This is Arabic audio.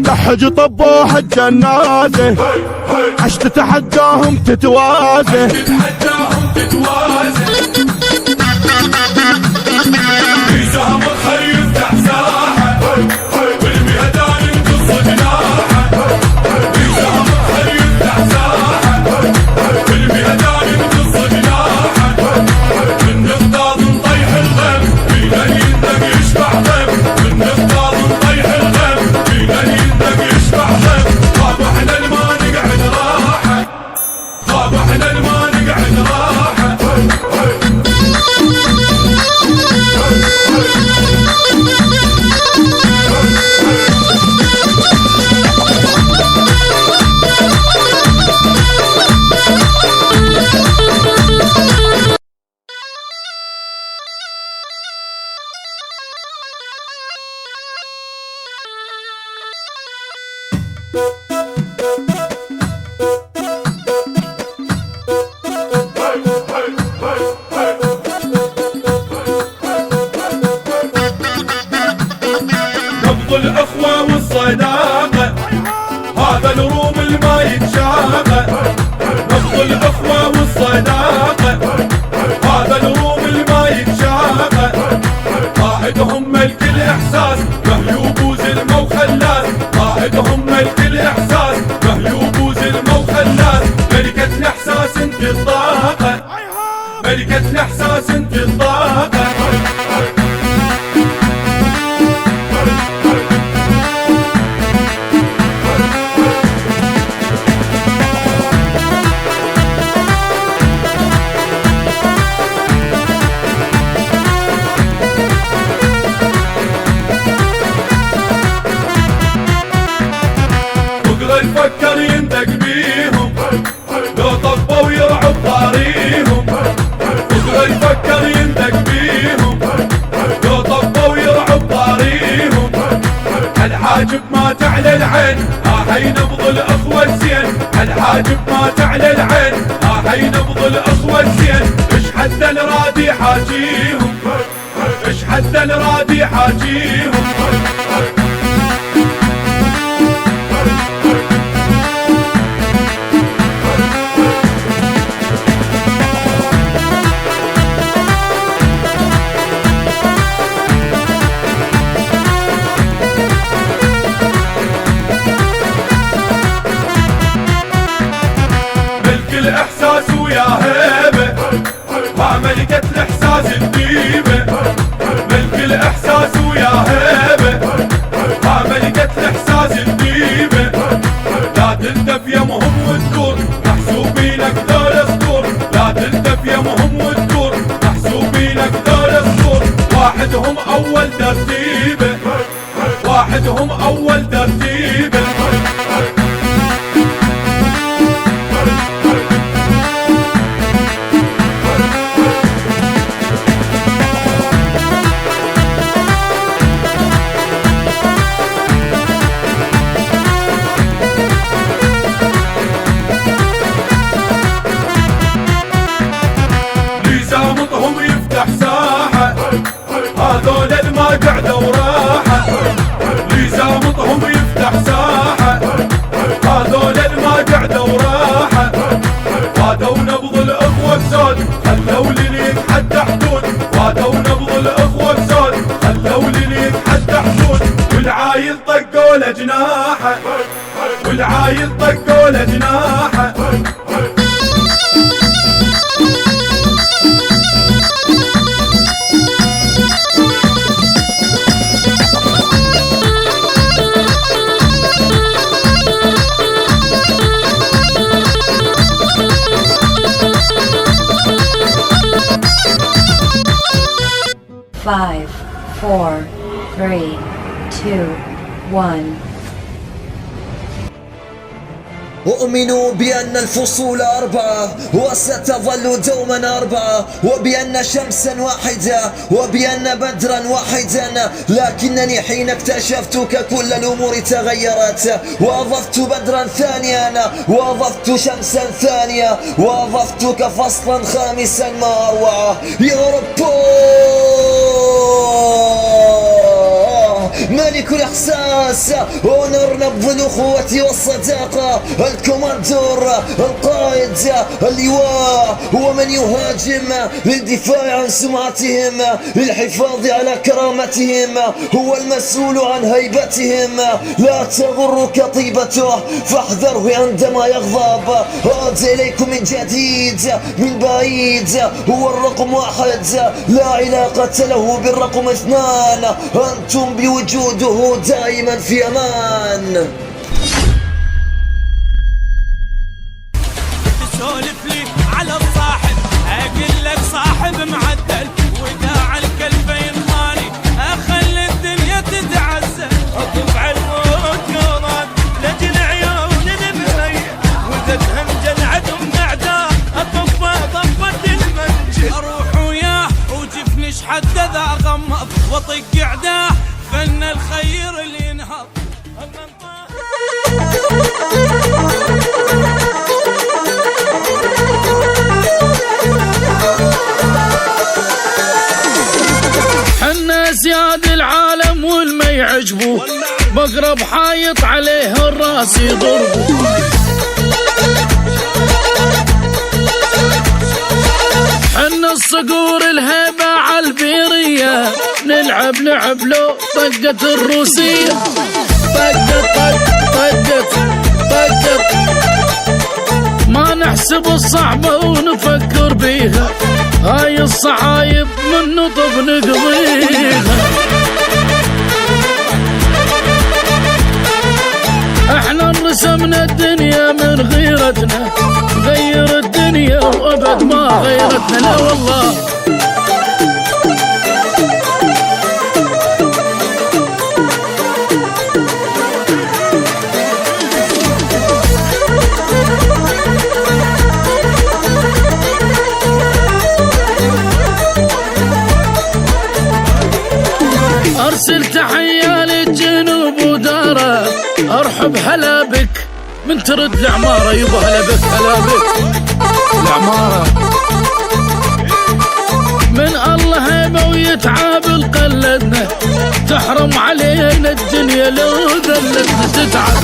لحج طبوح الجنازة عشت تحداهم تتوازي في سهم الخير يفتح ساحة والميدان ينقص جناحه في سهم الخير يفتح ساحة والميدان ينقص جناحه من نقطاض نطيح الغم فينا يندق يشبع غم من نقطاض نطيح الغم فينا يندق يشبع غم طاب احنا الما نقعد راحة طاب احنا الما نقعد راحة نبض الأخوة والصداقة هذا الروم الما يتشاقى نبض الأخوة والصداقة هذا الروم الما يتشاقى قائدهم ملك الإحساس مهيوب وزلمة وخلاس قائدهم ملك الإحساس مهيوب وزلمة وخلاس ملكتنا إحساس انت الطاقة ملكتنا إحساس انت الطاقة يفكر يندق بيهم لو طبوا يرعب طاريهم بكره يفكر يندق بيهم لو طبوا يرعب طاريهم الحاجب مات على العين هاي نبض الاخوة الزين الحاجب مات على العين هاي نبض الاخوة الزين ايش حد الرادي حاجيهم ايش حد الرادي حاجيهم الإحساس ويا هيبة مع ملكة الإحساس الديبة ملك الإحساس ويا هيبة مع ملكة الإحساس الديبة لا تلتف يا مهم وتدور محسوبينك دول اسطور لا تلتف يا مهم وتدور محسوبينك دول اسطور واحدهم أول ترتيبة واحدهم أول ترتيبة 5, 4, 3, 2, 1. أؤمن بأن الفصول أربعة وستظل دوما أربعة، وبأن شمسا واحدة وبأن بدرا واحدا، لكنني حين اكتشفتك كل الأمور تغيرت، وأضفت بدرا ثانيا وأضفت شمسا ثانية وأضفتك فصلا خامسا ما أروعه. يا رب ملك الإحساس ونرنب الأخوة والصداقة، الكوماندور القائد اللواء هو من يهاجم للدفاع عن سمعتهم، للحفاظ على كرامتهم، هو المسؤول عن هيبتهم، لا تغرك طيبته فاحذره عندما يغضب. عاد إليكم من جديد من بعيد، هو الرقم 1 لا علاقة له بالرقم 2، أنتم بوجوده دائما في أمان. تسولف لي على الصاحب اقول لك صاحب معدل وداع الكلب ينطاني اخلي الدنيا تتعزل اطف على الموت لجل عيون المهية واذا تهمجل عدو من اعداء اطفه طفت المنجل اروح وياه وجفني شحد ذا غمض واطق اعداه فن الخير اللي ينهض حنا زياد العالم والما يعجبه بقرب حايط عليه الراس يضربه. حنا الصقور الهيبة عالبيرية نلعب لعب لو طقت الروسية طقت ما نحسب الصعبة ونفكر بيها، هاي الصعايب من نطب نقضيها. احنا رسمنا الدنيا من غيرتنا غير الدنيا وابد ما غيرتنا لا والله. ارسل تحية للجنوب وداره ارحب هلا بك من ترد العمارة يبا هلا بك هلا بك العمارة من الله هيبة ويتعاب قلدنا تحرم علينا الدنيا لو ذلتنا تتعب